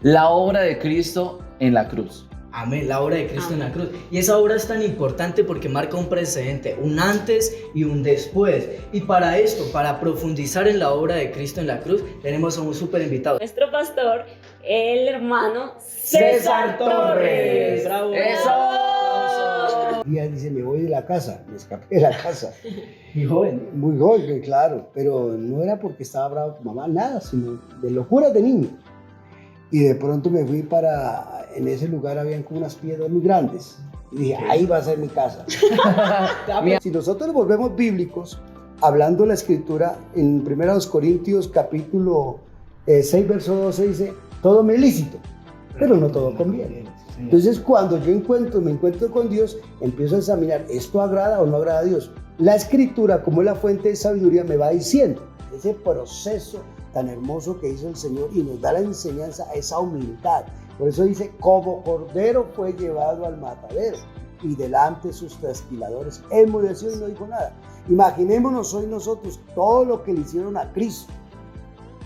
la obra de Cristo en la cruz. Amén, la obra de Cristo Amén. en la cruz. Y esa obra es tan importante porque marca un precedente, un antes y un después. Y para esto, para profundizar en la obra de Cristo en la cruz, tenemos a un súper invitado. Nuestro pastor, el hermano César Torres. ¡Bravo! ¡Eso! Un día dice, me voy de la casa, me escapé de la casa. Mi joven. Muy joven, claro, pero no era porque estaba bravo con mamá, nada, sino de locuras de niño. Y de pronto me fui en ese lugar habían como unas piedras muy grandes. Y dije, ahí va a ser mi casa. Si nosotros volvemos bíblicos, hablando la escritura, en 1 Corintios capítulo 6, verso 12 dice, todo me es lícito, pero no todo conviene. Entonces cuando yo me encuentro con Dios, empiezo a examinar, ¿esto agrada o no agrada a Dios? La escritura, como es la fuente de sabiduría, me va diciendo, ese proceso tan hermoso que hizo el Señor y nos da la enseñanza a esa humildad. Por eso dice, como cordero fue llevado al matadero y delante sus trasquiladores enmudeció y no dijo nada. Imaginémonos hoy nosotros todo lo que le hicieron a Cristo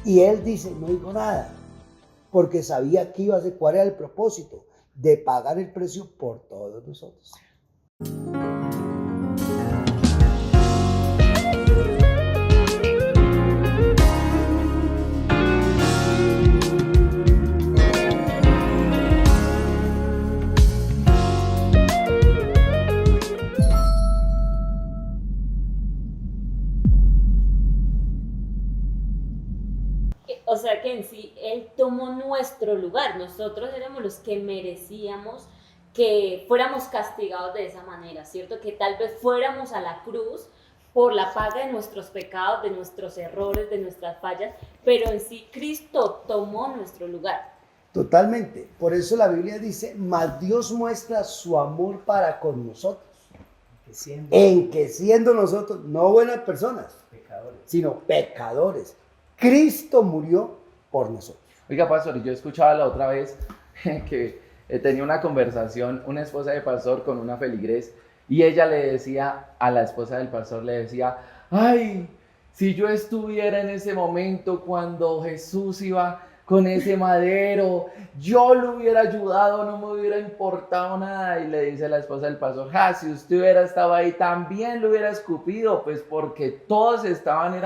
y Él dice, no dijo nada, porque sabía que iba a ser, cuál era el propósito de pagar el precio por todos nosotros. O sea que en sí, Él tomó nuestro lugar. Nosotros éramos los que merecíamos que fuéramos castigados de esa manera, ¿cierto? Que tal vez fuéramos a la cruz por la paga de nuestros pecados, de nuestros errores, de nuestras fallas, pero en sí Cristo tomó nuestro lugar. Totalmente. Por eso la Biblia dice, mas Dios muestra su amor para con nosotros. En que siendo nosotros no buenas personas, sino pecadores, Cristo murió por nosotros. Oiga, pastor, yo escuchaba la otra vez que tenía una conversación una esposa de pastor con una feligrés y ella le decía a la esposa del pastor, le decía, ay, si yo estuviera en ese momento cuando Jesús iba con ese madero, yo lo hubiera ayudado, no me hubiera importado nada. Y le dice la esposa del pastor, si usted hubiera estado ahí, también lo hubiera escupido, pues porque todos estaban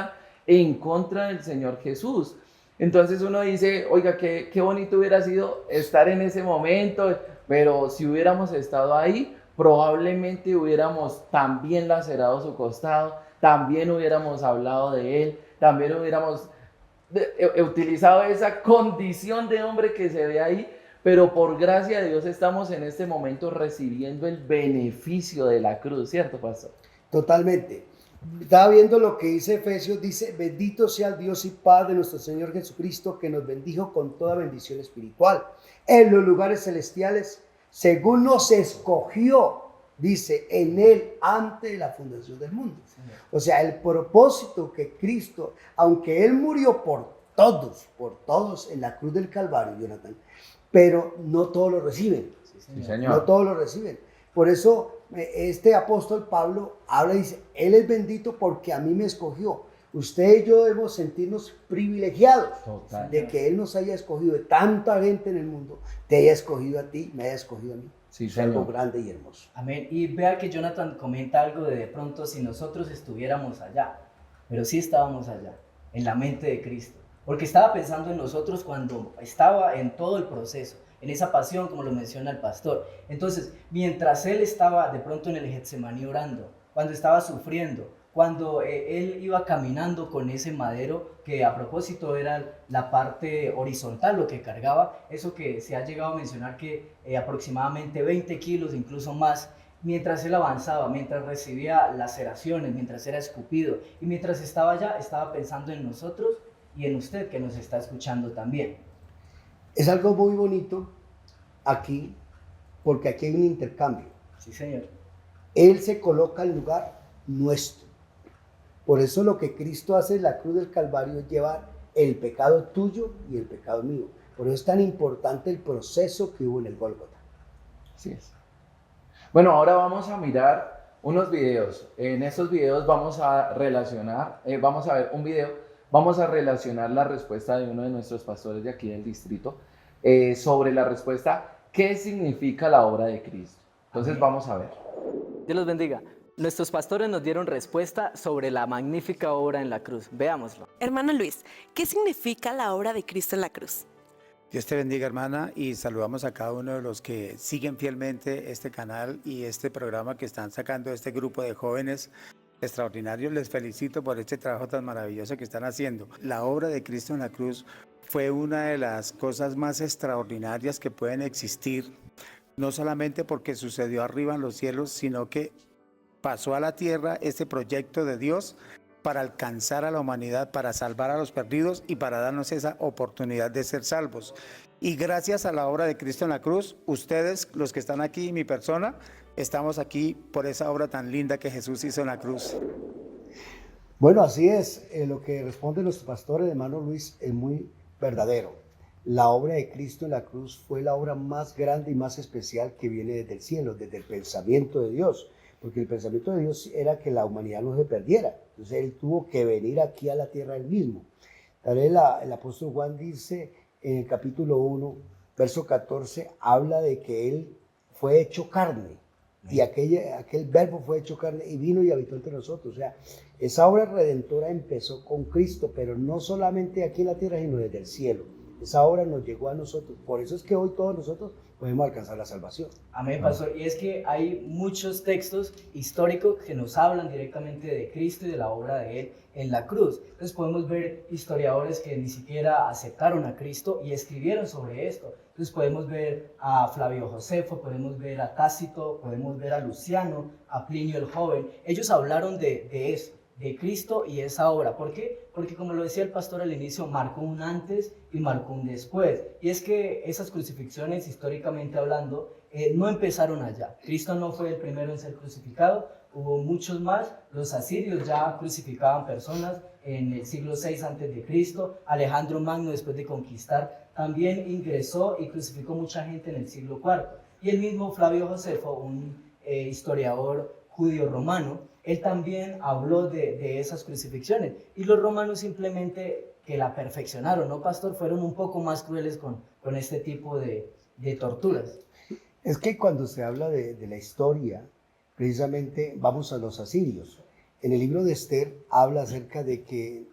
en contra del Señor Jesús. Entonces uno dice, oiga, qué bonito hubiera sido estar en ese momento, pero si hubiéramos estado ahí, probablemente hubiéramos también lacerado su costado, también hubiéramos hablado de él, también hubiéramos utilizado esa condición de hombre que se ve ahí, pero por gracia de Dios estamos en este momento recibiendo el beneficio de la cruz, ¿cierto, pastor? Totalmente. Estaba viendo lo que dice Efesios, dice, bendito sea el Dios y Padre de nuestro Señor Jesucristo, que nos bendijo con toda bendición espiritual en los lugares celestiales, según nos escogió, dice, en Él antes de la fundación del mundo. O sea, el propósito que Cristo, aunque Él murió por todos en la cruz del Calvario, Jonathan, pero no todos lo reciben. Sí, señor. No todos lo reciben. Por eso este apóstol Pablo habla y dice, Él es bendito porque a mí me escogió. Usted y yo debemos sentirnos privilegiados de que Él nos haya escogido, de tanta gente en el mundo, te haya escogido a ti, me haya escogido a mí. Sí, es algo señor. grande y hermoso. Amén. Y vea que Jonathan comenta algo de pronto si nosotros estuviéramos allá, pero sí estábamos allá, en la mente de Cristo. Porque estaba pensando en nosotros cuando estaba en todo el proceso, en esa pasión, como lo menciona el pastor. Entonces, mientras él estaba de pronto en el Getsemaní orando, cuando estaba sufriendo, cuando él iba caminando con ese madero, que a propósito era la parte horizontal, lo que cargaba, eso que se ha llegado a mencionar que aproximadamente 20 kilos, incluso más, mientras él avanzaba, mientras recibía laceraciones, mientras era escupido, y mientras estaba allá, estaba pensando en nosotros y en usted que nos está escuchando también. Es algo muy bonito aquí, porque aquí hay un intercambio. Sí, señor. Él se coloca en lugar nuestro. Por eso lo que Cristo hace en la cruz del Calvario es llevar el pecado tuyo y el pecado mío. Por eso es tan importante el proceso que hubo en el Gólgota. Así es. Bueno, ahora vamos a mirar unos videos. En estos videos vamos a relacionar, vamos a ver un video, vamos a relacionar la respuesta de uno de nuestros pastores de aquí del distrito, sobre la respuesta, ¿qué significa la obra de Cristo? Entonces vamos a ver. Dios los bendiga. Nuestros pastores nos dieron respuesta sobre la magnífica obra en la cruz. Veámoslo. Hermano Luis, ¿qué significa la obra de Cristo en la cruz? Dios te bendiga, hermana, y saludamos a cada uno de los que siguen fielmente este canal y este programa que están sacando este grupo de jóvenes extraordinarios. Les felicito por este trabajo tan maravilloso que están haciendo. La obra de Cristo en la cruz fue una de las cosas más extraordinarias que pueden existir, no solamente porque sucedió arriba en los cielos, sino que pasó a la tierra este proyecto de Dios para alcanzar a la humanidad, para salvar a los perdidos y para darnos esa oportunidad de ser salvos. Y gracias a la obra de Cristo en la cruz, ustedes, los que están aquí, mi persona, estamos aquí por esa obra tan linda que Jesús hizo en la cruz. Bueno, así es. Lo que responde nuestro pastor, hermano Luis, es muy verdadero. La obra de Cristo en la cruz fue la obra más grande y más especial que viene desde el cielo, desde el pensamiento de Dios. Porque el pensamiento de Dios era que la humanidad no se perdiera. Entonces Él tuvo que venir aquí a la tierra Él mismo. Tal vez el apóstol Juan dice en el capítulo 1, verso 14, habla de que Él fue hecho carne. Y aquel verbo fue hecho carne y vino y habitó entre nosotros. O sea, esa obra redentora empezó con Cristo, pero no solamente aquí en la tierra, sino desde el cielo. Esa obra nos llegó a nosotros. Por eso es que hoy todos nosotros podemos alcanzar la salvación. Amén, pastor. Y es que hay muchos textos históricos que nos hablan directamente de Cristo y de la obra de Él en la cruz. Entonces podemos ver historiadores que ni siquiera aceptaron a Cristo y escribieron sobre esto. Entonces podemos ver a Flavio Josefo, podemos ver a Tácito, podemos ver a Luciano, a Plinio el Joven. Ellos hablaron de eso, de Cristo y esa obra. ¿Por qué? Porque como lo decía el pastor al inicio, marcó un antes y marcó un después. Y es que esas crucifixiones, históricamente hablando, no empezaron allá. Cristo no fue el primero en ser crucificado, hubo muchos más. Los asirios ya crucificaban personas en el siglo VI a.C. Alejandro Magno, después de conquistar, también ingresó y crucificó mucha gente en el siglo IV. Y el mismo Flavio Josefo, un historiador judío romano, él también habló de esas crucifixiones. Y los romanos simplemente que la perfeccionaron, ¿no, pastor? Fueron un poco más crueles con este tipo de torturas. Es que cuando se habla de la historia, precisamente vamos a los asirios. En el libro de Esther habla acerca de que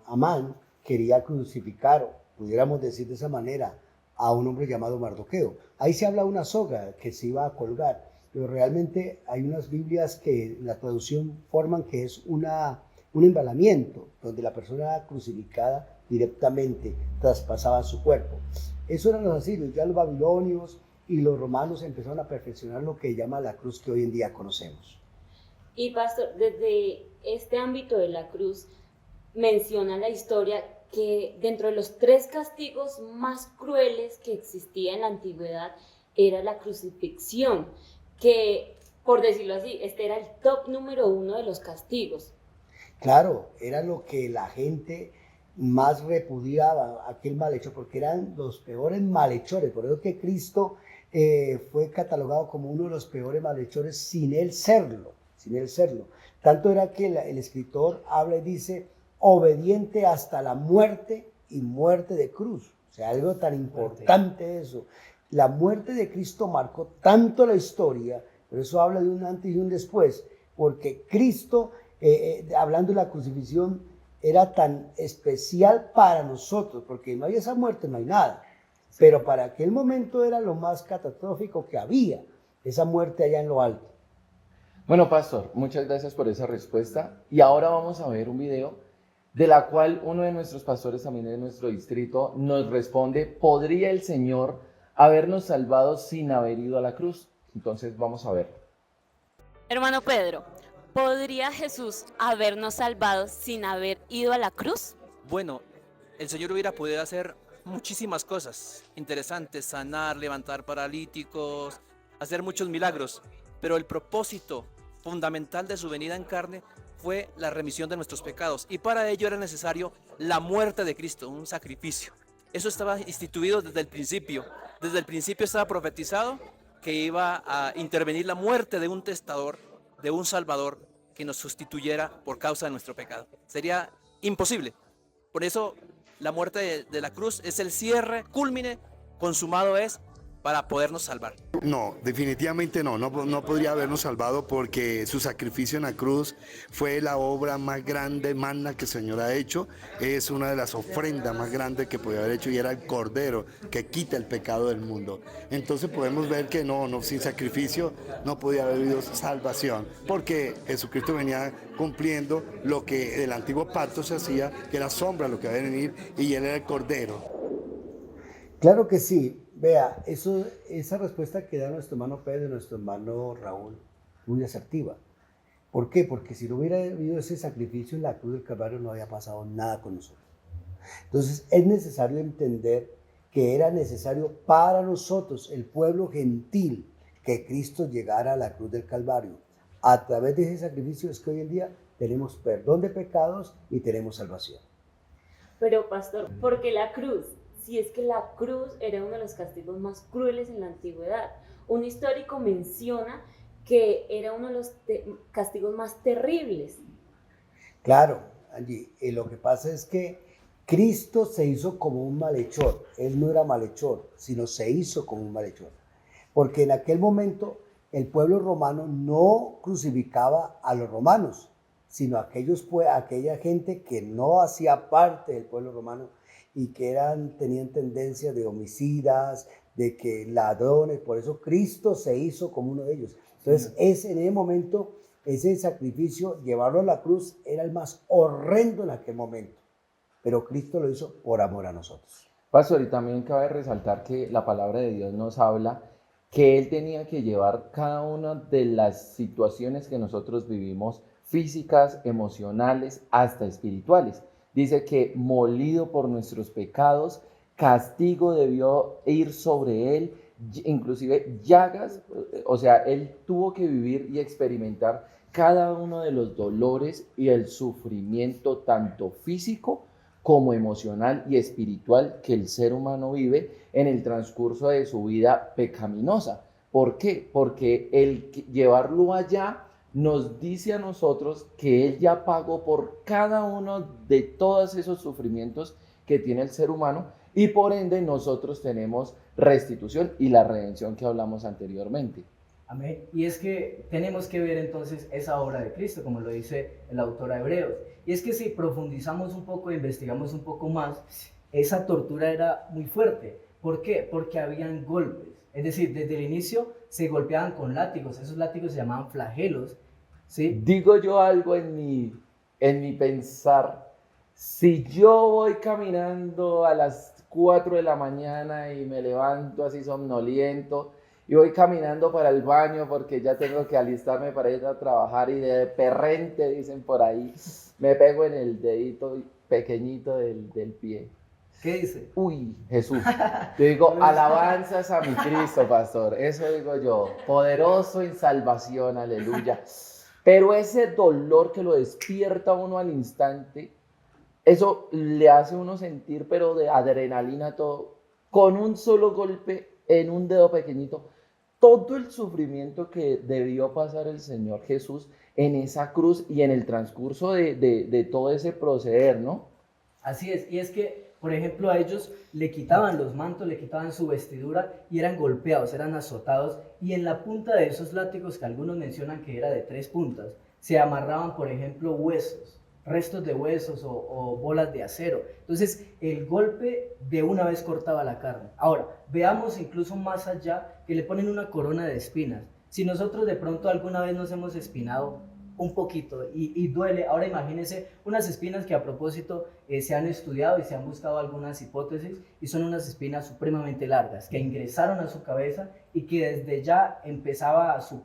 Amán quería crucificar, pudiéramos decir de esa manera, a un hombre llamado Mardoqueo. Ahí se habla de una soga que se iba a colgar, pero realmente hay unas Biblias que la traducción forman que es un embalamiento, donde la persona crucificada directamente traspasaba su cuerpo. Eso eran los asirios. Ya los babilonios y los romanos empezaron a perfeccionar lo que llama la cruz que hoy en día conocemos. Y pastor, desde este ámbito de la cruz, menciona la historia que dentro de los 3 castigos más crueles que existía en la antigüedad era la crucifixión, que, por decirlo así, este era el top número 1 de los castigos. Claro, era lo que la gente más repudiaba, aquel malhechor, porque eran los peores malhechores. Por eso que Cristo fue catalogado como uno de los peores malhechores sin él serlo. Tanto era que el escritor habla y dice, obediente hasta la muerte y muerte de cruz. O sea, algo tan importante eso. La muerte de Cristo marcó tanto la historia, por eso habla de un antes y un después, porque Cristo, hablando de la crucifixión, era tan especial para nosotros, porque no hay esa muerte, no hay nada. Pero para aquel momento era lo más catastrófico que había, esa muerte allá en lo alto. Bueno, pastor, muchas gracias por esa respuesta. Y ahora vamos a ver un video de la cual uno de nuestros pastores también de nuestro distrito nos responde, ¿podría el Señor habernos salvado sin haber ido a la cruz? Entonces vamos a ver. Hermano Pedro, ¿podría Jesús habernos salvado sin haber ido a la cruz? Bueno, el Señor hubiera podido hacer muchísimas cosas interesantes, sanar, levantar paralíticos, hacer muchos milagros, pero el propósito fundamental de su venida en carne fue la remisión de nuestros pecados, y para ello era necesario la muerte de Cristo, un sacrificio. Eso estaba instituido desde el principio. Desde el principio estaba profetizado que iba a intervenir la muerte de un testador, de un salvador que nos sustituyera por causa de nuestro pecado. Sería imposible. Por eso la muerte de la cruz es el cierre, cúlmine consumado es para podernos salvar. No, definitivamente no, no podría habernos salvado porque su sacrificio en la cruz fue la obra más grande, magna que el Señor ha hecho. Es una de las ofrendas más grandes que podía haber hecho y era el Cordero que quita el pecado del mundo. Entonces podemos ver que no, sin sacrificio no podía haber habido salvación porque Jesucristo venía cumpliendo lo que del antiguo pacto se hacía, que era sombra lo que había de venir, y Él era el Cordero. Claro que sí. Vea, esa respuesta que da nuestro hermano Pedro y nuestro hermano Raúl, muy asertiva. ¿Por qué? Porque si no hubiera habido ese sacrificio en la cruz del Calvario no había pasado nada con nosotros. Entonces es necesario entender que era necesario para nosotros, el pueblo gentil, que Cristo llegara a la cruz del Calvario. A través de ese sacrificio es que hoy en día tenemos perdón de pecados y tenemos salvación. Pero pastor, ¿por qué la cruz? Si es que la cruz era uno de los castigos más crueles en la antigüedad. Un histórico menciona que era uno de los castigos más terribles. Claro, Angie, lo que pasa es que Cristo se hizo como un malhechor. Él no era malhechor, sino se hizo como un malhechor. Porque en aquel momento el pueblo romano no crucificaba a los romanos, sino a aquella gente que no hacía parte del pueblo romano y que tenían tendencia de homicidas, de que ladrones. Por eso Cristo se hizo como uno de ellos. Entonces, en ese momento, ese sacrificio, llevarlo a la cruz, era el más horrendo en aquel momento. Pero Cristo lo hizo por amor a nosotros. Pastor, y también cabe resaltar que la palabra de Dios nos habla que Él tenía que llevar cada una de las situaciones que nosotros vivimos, físicas, emocionales, hasta espirituales. Dice que molido por nuestros pecados, castigo debió ir sobre Él, inclusive llagas, o sea, Él tuvo que vivir y experimentar cada uno de los dolores y el sufrimiento, tanto físico como emocional y espiritual, que el ser humano vive en el transcurso de su vida pecaminosa. ¿Por qué? Porque el llevarlo allá nos dice a nosotros que Él ya pagó por cada uno de todos esos sufrimientos que tiene el ser humano, y por ende nosotros tenemos restitución y la redención que hablamos anteriormente. Amén. Y es que tenemos que ver entonces esa obra de Cristo, como lo dice el autor a Hebreos. Y es que si profundizamos un poco, investigamos un poco más, esa tortura era muy fuerte. ¿Por qué? Porque habían golpes. Es decir, desde el inicio se golpeaban con látigos. Esos látigos se llamaban flagelos, ¿sí? Digo yo algo en mi pensar. Si yo voy caminando a las 4 de la mañana y me levanto así somnoliento y voy caminando para el baño porque ya tengo que alistarme para ir a trabajar, y de perrente, dicen por ahí, me pego en el dedito pequeñito del pie. ¿Qué dice? Uy, Jesús. Yo digo, alabanzas a mi Cristo, pastor. Eso digo yo. Poderoso en salvación, aleluya. Pero ese dolor que lo despierta uno al instante, eso le hace uno sentir, pero de adrenalina todo, con un solo golpe en un dedo pequeñito, todo el sufrimiento que debió pasar el Señor Jesús en esa cruz y en el transcurso de todo ese proceder, ¿no? Así es, y es que, por ejemplo, a ellos le quitaban los mantos, le quitaban su vestidura y eran golpeados, eran azotados, y en la punta de esos látigos, que algunos mencionan que era de 3 puntas, se amarraban, por ejemplo, huesos, restos de huesos o bolas de acero. Entonces, el golpe de una vez cortaba la carne. Ahora, veamos incluso más allá, que le ponen una corona de espinas. Si nosotros de pronto alguna vez nos hemos espinado un poquito y duele, ahora imagínense unas espinas que a propósito se han estudiado y se han buscado algunas hipótesis, y son unas espinas supremamente largas que ingresaron a su cabeza y que desde ya empezaba su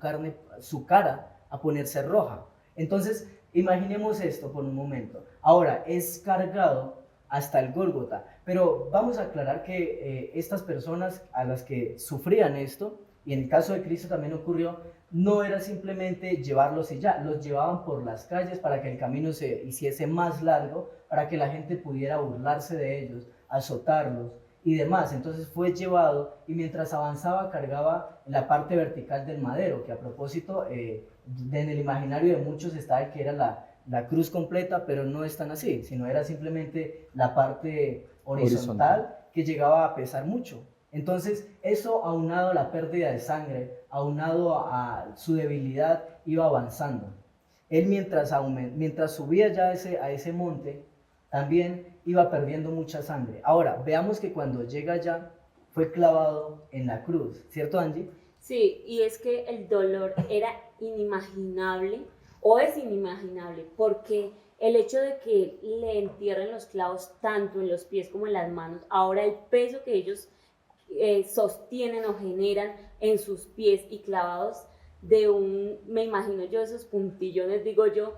cara a ponerse roja. Entonces, imaginemos esto por un momento. Ahora, es cargado hasta el Gólgota, pero vamos a aclarar que estas personas a las que sufrían esto, y en el caso de Cristo también ocurrió, no era simplemente llevarlos y ya, los llevaban por las calles para que el camino se hiciese más largo, para que la gente pudiera burlarse de ellos, azotarlos y demás. Entonces fue llevado, y mientras avanzaba cargaba la parte vertical del madero, que a propósito en el imaginario de muchos está el que era la cruz completa, pero no es tan así, sino era simplemente la parte horizontal que llegaba a pesar mucho. Entonces, eso aunado a la pérdida de sangre, aunado a su debilidad, iba avanzando. Él mientras subía ya a ese monte, también iba perdiendo mucha sangre. Ahora, veamos que cuando llega allá, fue clavado en la cruz, ¿cierto, Angie? Sí, y es que el dolor era inimaginable o es inimaginable porque el hecho de que le entierren los clavos tanto en los pies como en las manos, ahora el peso que ellos sostienen o generan en sus pies y clavados me imagino yo esos puntillones, digo yo,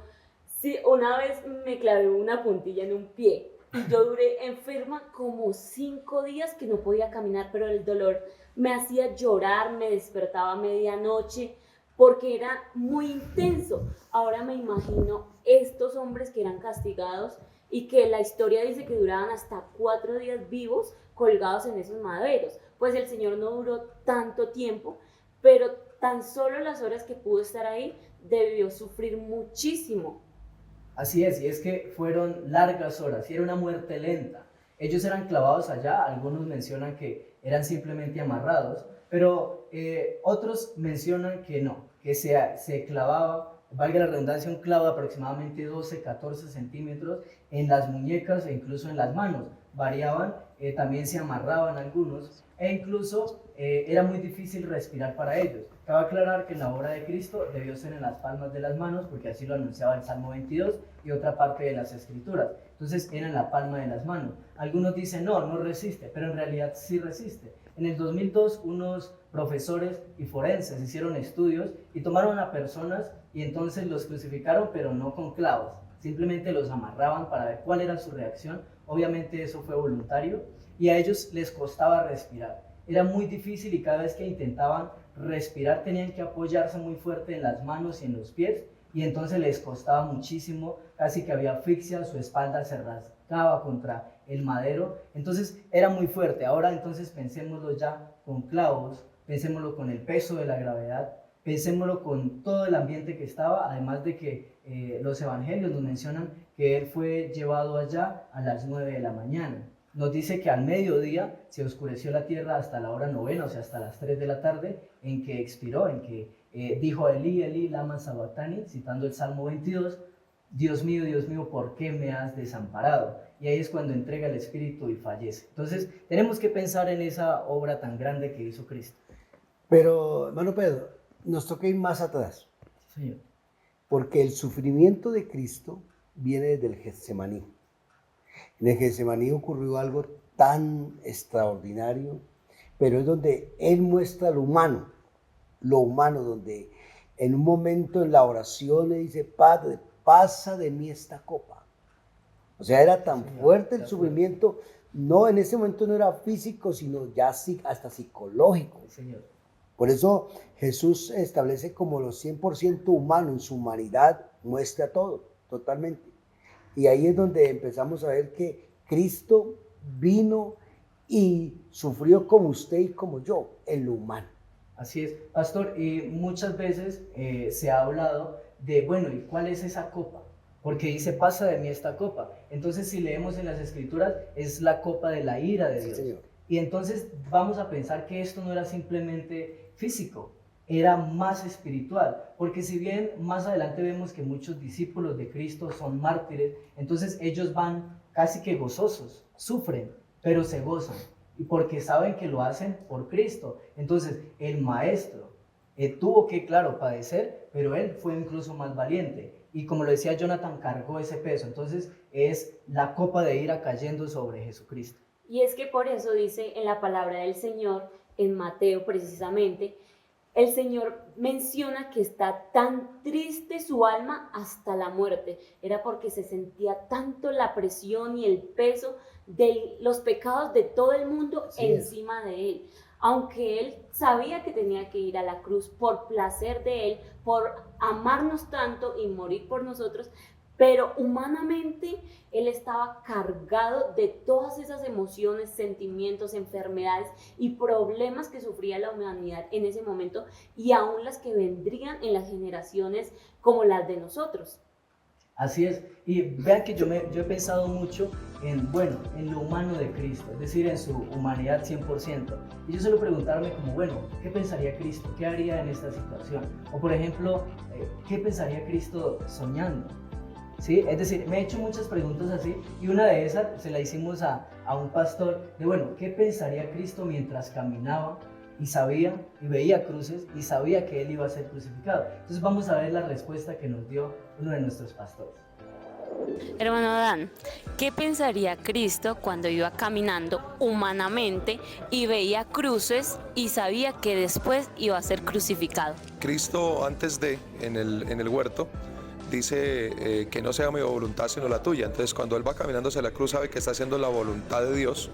sí, una vez me clavé una puntilla en un pie y yo duré enferma como 5 días que no podía caminar, pero el dolor me hacía llorar, me despertaba a medianoche porque era muy intenso. Ahora me imagino estos hombres que eran castigados y que la historia dice que duraban hasta 4 días vivos colgados en esos maderos. Pues el Señor no duró tanto tiempo, pero tan solo las horas que pudo estar ahí debió sufrir muchísimo. Así es, y es que fueron largas horas y era una muerte lenta. Ellos eran clavados allá, algunos mencionan que eran simplemente amarrados, pero otros mencionan que no, que se clavaba, valga la redundancia, un clavo de aproximadamente 12, 14 centímetros en las muñecas e incluso en las manos. Variaban, también se amarraban algunos e incluso era muy difícil respirar para ellos. Cabe aclarar que la obra de Cristo debió ser en las palmas de las manos, porque así lo anunciaba el Salmo 22 y otra parte de las Escrituras. Entonces era en la palma de las manos. Algunos dicen, no resiste, pero en realidad sí resiste. En el 2002, unos profesores y forenses hicieron estudios y tomaron a personas y entonces los crucificaron, pero no con clavos. Simplemente los amarraban para ver cuál era su reacción. Obviamente eso fue voluntario y a ellos les costaba respirar. Era muy difícil y cada vez que intentaban respirar tenían que apoyarse muy fuerte en las manos y en los pies y entonces les costaba muchísimo, casi que había asfixia, su espalda se rascaba contra el madero, entonces era muy fuerte. Ahora entonces pensémoslo ya con clavos, pensémoslo con el peso de la gravedad, pensémoslo con todo el ambiente que estaba, además de que los evangelios nos mencionan que él fue llevado allá a las 9 de la mañana. Nos dice que al mediodía se oscureció la tierra hasta la hora 9, o sea, hasta las 3 de la tarde, en que expiró, en que dijo Elí, Elí, lama sabactani, citando el Salmo 22, Dios mío, ¿por qué me has desamparado? Y ahí es cuando entrega el Espíritu y fallece. Entonces, tenemos que pensar en esa obra tan grande que hizo Cristo. Pero, hermano Pedro, nos toca ir más atrás. Señor. Porque el sufrimiento de Cristo viene desde el Getsemaní. En el Getsemaní ocurrió algo tan extraordinario, pero es donde Él muestra lo humano, donde en un momento en la oración le dice, Padre, pasa de mí esta copa. O sea, era tan fuerte el sufrimiento, no, en ese momento no era físico, sino ya hasta psicológico. Señor. Por eso Jesús establece como lo 100% humano, en su humanidad muestra todo, totalmente. Y ahí es donde empezamos a ver que Cristo vino y sufrió como usted y como yo, en lo humano. Así es, pastor, y muchas veces se ha hablado de, bueno, ¿y cuál es esa copa? Porque dice, pasa de mí esta copa. Entonces, si leemos en las Escrituras, es la copa de la ira de Dios. Señor. Y entonces vamos a pensar que esto no era simplemente físico, era más espiritual, porque si bien más adelante vemos que muchos discípulos de Cristo son mártires, entonces ellos van casi que gozosos, sufren, pero se gozan, y porque saben que lo hacen por Cristo. Entonces el maestro tuvo que, claro, padecer, pero él fue incluso más valiente, y como lo decía Jonathan, cargó ese peso. Entonces es la copa de ira cayendo sobre Jesucristo. Y es que por eso dice en la palabra del Señor, en Mateo precisamente, el Señor menciona que está tan triste su alma hasta la muerte. Era porque se sentía tanto la presión y el peso de los pecados de todo el mundo encima de él. Aunque él sabía que tenía que ir a la cruz por placer de él, por amarnos tanto y morir por nosotros, pero humanamente él estaba cargado de todas esas emociones, sentimientos, enfermedades y problemas que sufría la humanidad en ese momento y aún las que vendrían en las generaciones como las de nosotros. Así es. Y vean que yo he pensado mucho en, bueno, en lo humano de Cristo, es decir, en su humanidad 100%. Y yo suelo preguntarme como, bueno, ¿qué pensaría Cristo? ¿Qué haría en esta situación? O por ejemplo, ¿qué pensaría Cristo soñando? ¿Sí? Es decir, me he hecho muchas preguntas así y una de esas se la hicimos a un pastor de, bueno, ¿qué pensaría Cristo mientras caminaba y sabía y veía cruces y sabía que Él iba a ser crucificado? Entonces vamos a ver la respuesta que nos dio uno de nuestros pastores. Hermano Dan, ¿qué pensaría Cristo cuando iba caminando humanamente y veía cruces y sabía que después iba a ser crucificado? Cristo antes de, en el huerto, dice que no sea mi voluntad sino la tuya. Entonces cuando Él va caminando hacia la cruz sabe que está haciendo la voluntad de Dios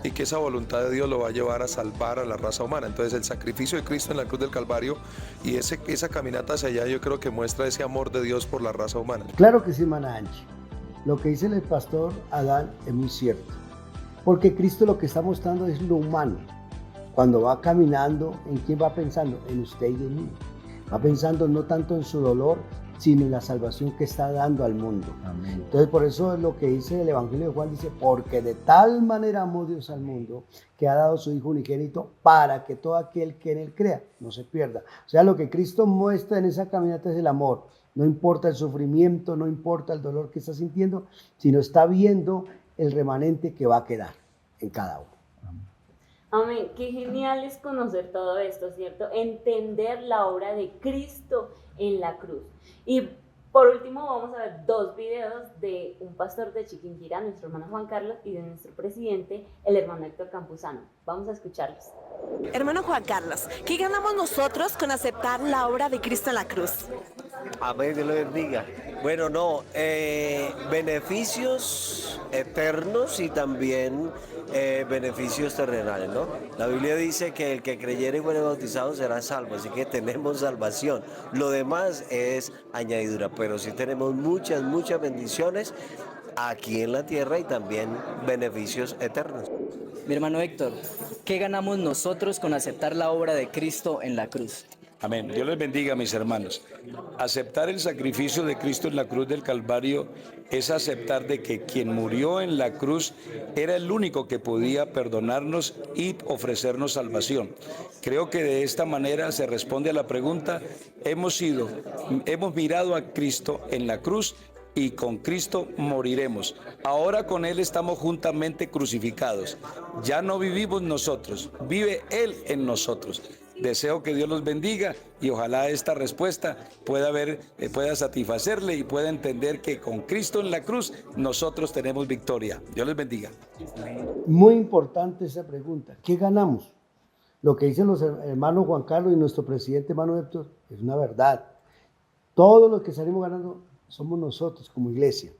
y que esa voluntad de Dios lo va a llevar a salvar a la raza humana. Entonces el sacrificio de Cristo en la cruz del Calvario y esa caminata hacia allá yo creo que muestra ese amor de Dios por la raza humana. Claro que sí, hermana Angie. Lo que dice el pastor Adán es muy cierto. Porque Cristo lo que está mostrando es lo humano. Cuando va caminando, ¿en quién va pensando? En usted y en mí. Va pensando no tanto en su dolor, sino en la salvación que está dando al mundo. Amén. Entonces, por eso es lo que dice el Evangelio de Juan, dice, porque de tal manera amó Dios al mundo, que ha dado su Hijo unigénito, para que todo aquel que en Él crea, no se pierda. O sea, lo que Cristo muestra en esa caminata es el amor. No importa el sufrimiento, no importa el dolor que está sintiendo, sino está viendo el remanente que va a quedar en cada uno. Amén. Qué genial es conocer todo esto, ¿cierto? Entender la obra de Cristo en la cruz. Y por último vamos a ver 2 videos de un pastor de Chiquinquirá, nuestro hermano Juan Carlos, y de nuestro presidente, el hermano Héctor Campuzano. Vamos a escucharlos. Hermano Juan Carlos, ¿qué ganamos nosotros con aceptar la obra de Cristo en la cruz? Amén, Dios lo bendiga. Bueno, beneficios eternos y también beneficios terrenales, ¿no? La Biblia dice que el que creyere y fuere bautizado será salvo, así que tenemos salvación. Lo demás es añadidura, pero sí tenemos muchas bendiciones aquí en la tierra y también beneficios eternos. Mi hermano Héctor, ¿qué ganamos nosotros con aceptar la obra de Cristo en la cruz? Amén. Dios les bendiga, mis hermanos. Aceptar el sacrificio de Cristo en la cruz del Calvario es aceptar de que quien murió en la cruz era el único que podía perdonarnos y ofrecernos salvación. Creo que de esta manera se responde a la pregunta, hemos mirado a Cristo en la cruz y con Cristo moriremos. Ahora con Él estamos juntamente crucificados. Ya no vivimos nosotros, vive Él en nosotros. Deseo que Dios los bendiga y ojalá esta respuesta pueda satisfacerle y pueda entender que con Cristo en la cruz nosotros tenemos victoria. Dios les bendiga. Muy importante esa pregunta. ¿Qué ganamos? Lo que dicen los hermanos Juan Carlos y nuestro presidente hermano Héctor es una verdad. Todo lo que salimos ganando somos nosotros como iglesia,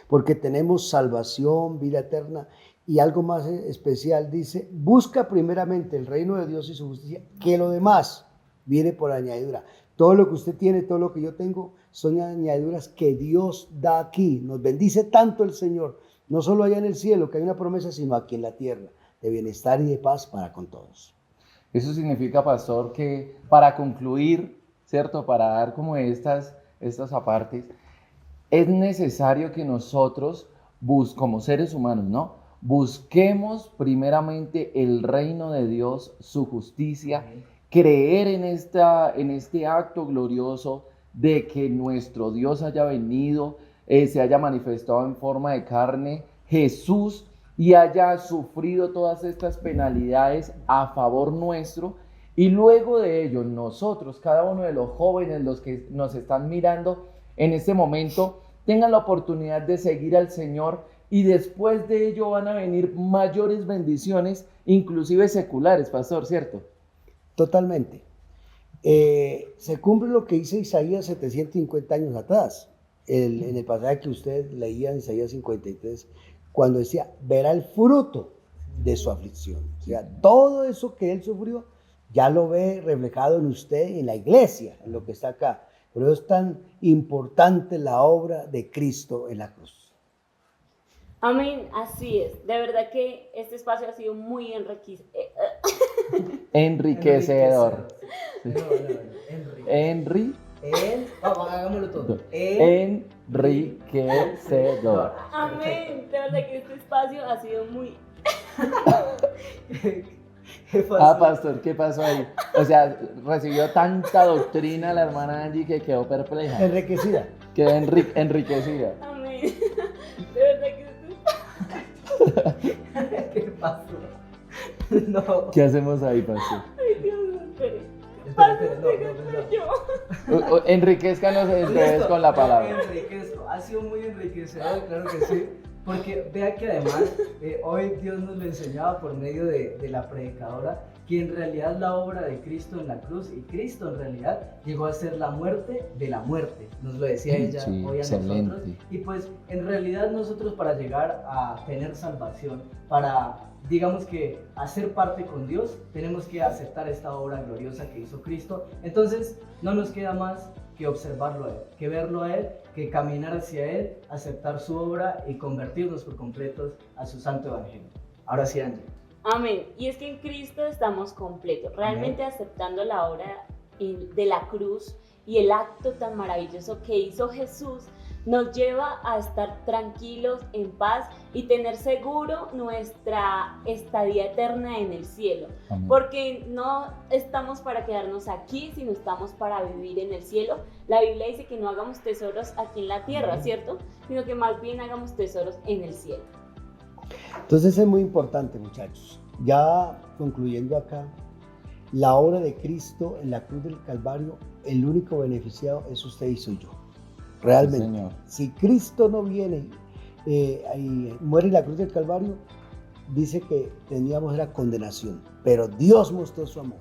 porque tenemos salvación, vida eterna. Y algo más especial dice, busca primeramente el reino de Dios y su justicia, que lo demás viene por añadidura. Todo lo que usted tiene, todo lo que yo tengo, son añadiduras que Dios da aquí. Nos bendice tanto el Señor, no solo allá en el cielo, que hay una promesa, sino aquí en la tierra, de bienestar y de paz para con todos. Eso significa, pastor, que para concluir, ¿cierto? Para dar como estas apartes, es necesario que nosotros, como seres humanos, ¿no?, busquemos primeramente el reino de Dios, su justicia, creer en este acto glorioso de que nuestro Dios haya venido, se haya manifestado en forma de carne, Jesús, y haya sufrido todas estas penalidades a favor nuestro. Y luego de ello, nosotros, cada uno de los jóvenes, los que nos están mirando en este momento, tengan la oportunidad de seguir al Señor. Y después de ello van a venir mayores bendiciones, inclusive seculares, pastor, ¿cierto? Totalmente. Se cumple lo que dice Isaías 750 años atrás, en el pasaje que usted leía en Isaías 53, cuando decía, verá el fruto de su aflicción. O sea, todo eso que él sufrió, ya lo ve reflejado en usted, en la iglesia, en lo que está acá. Por eso es tan importante la obra de Cristo en la cruz. Amén, así es. De verdad que este espacio ha sido muy enriquecedor. Hagámoslo todo. enriquecedor. Amén. De verdad que este espacio ha sido muy... Pastor, ¿qué pasó ahí? O sea, recibió tanta doctrina la hermana Angie que quedó perpleja. Enriquecida. Quedó enriquecida. Amén. De verdad que este... ¿Qué pasó? No. ¿Qué hacemos ahí, pastor? Ay, Dios, espere. No. Enriquezcanos entonces con la palabra. Enriquezco. Ha sido muy enriquecedor, claro que sí. Porque vea que además hoy Dios nos lo enseñaba por medio de la predicadora, que en realidad la obra de Cristo en la cruz, y Cristo en realidad llegó a ser la muerte de la muerte, nos lo decía ella Sí, hoy a excelente. nosotros. Y pues en realidad nosotros para llegar a tener salvación, para digamos que hacer parte con Dios, tenemos que aceptar esta obra gloriosa que hizo Cristo. Entonces no nos queda más que observarlo a Él, que verlo a Él, que caminar hacia Él, aceptar su obra y convertirnos por completos a su santo evangelio. Ahora sí, Angie. Amén. Y es que en Cristo estamos completos, realmente aceptando la obra de la cruz y el acto tan maravilloso que hizo Jesús nos lleva a estar tranquilos, en paz y tener seguro nuestra estadía eterna en el cielo. Amén. Porque no estamos para quedarnos aquí, sino estamos para vivir en el cielo. La Biblia dice que no hagamos tesoros aquí en la tierra, ¿cierto? Sino que más bien hagamos tesoros en el cielo. Entonces es muy importante, muchachos. Ya concluyendo acá, la obra de Cristo en la cruz del Calvario, el único beneficiado es usted y soy yo. Realmente. Sí, Señor. Si Cristo no viene y muere en la cruz del Calvario, dice que teníamos la condenación. Pero Dios mostró su amor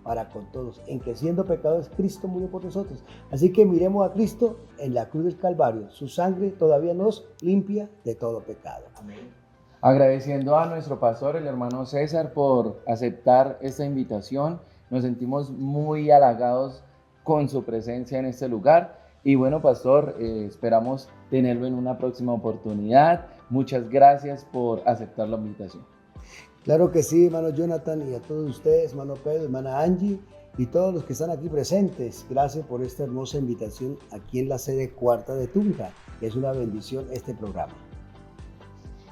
para con todos, en que siendo pecadores, Cristo murió por nosotros. Así que miremos a Cristo en la cruz del Calvario. Su sangre todavía nos limpia de todo pecado. Amén. Agradeciendo a nuestro pastor, el hermano César, por aceptar esta invitación. Nos sentimos muy halagados con su presencia en este lugar. Y bueno, pastor, esperamos tenerlo en una próxima oportunidad. Muchas gracias por aceptar la invitación. Claro que sí, hermano Jonathan, y a todos ustedes, hermano Pedro, hermana Angie, y todos los que están aquí presentes. Gracias por esta hermosa invitación aquí en la sede cuarta de Tunja. Es una bendición este programa.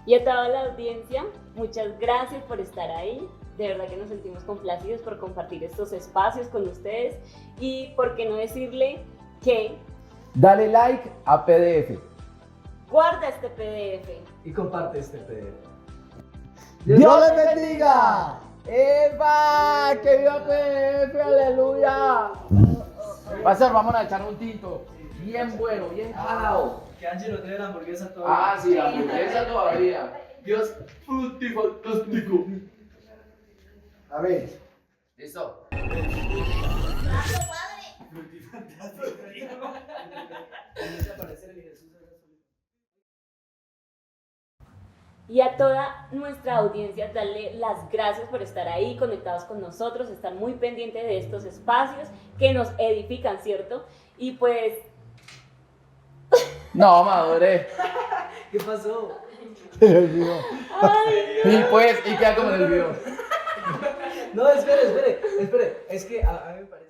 Y a toda la audiencia, muchas gracias por estar ahí. De verdad que nos sentimos complacidos por compartir estos espacios con ustedes. Y por qué no decirle que Dale like a PDF. guarda este PDF. Y comparte este PDF. ¡Dios les bendiga! ¡Eva! ¡Que viva PDF! ¡Aleluya! Pastor, vamos a echar un tinto. Bien bueno, bien jalado. Que Angie nos trae la hamburguesa todavía. Ah, sí, la hamburguesa todavía. Dios fantástico. Amén. Listo. Y a toda nuestra audiencia, darle las gracias por estar ahí conectados con nosotros, estar muy pendientes de estos espacios que nos edifican, ¿cierto? Y pues... No, madure. ¿Qué pasó? Ay, Y pues, ¿y qué hago con el video? No, espere. Es que a mí me parece...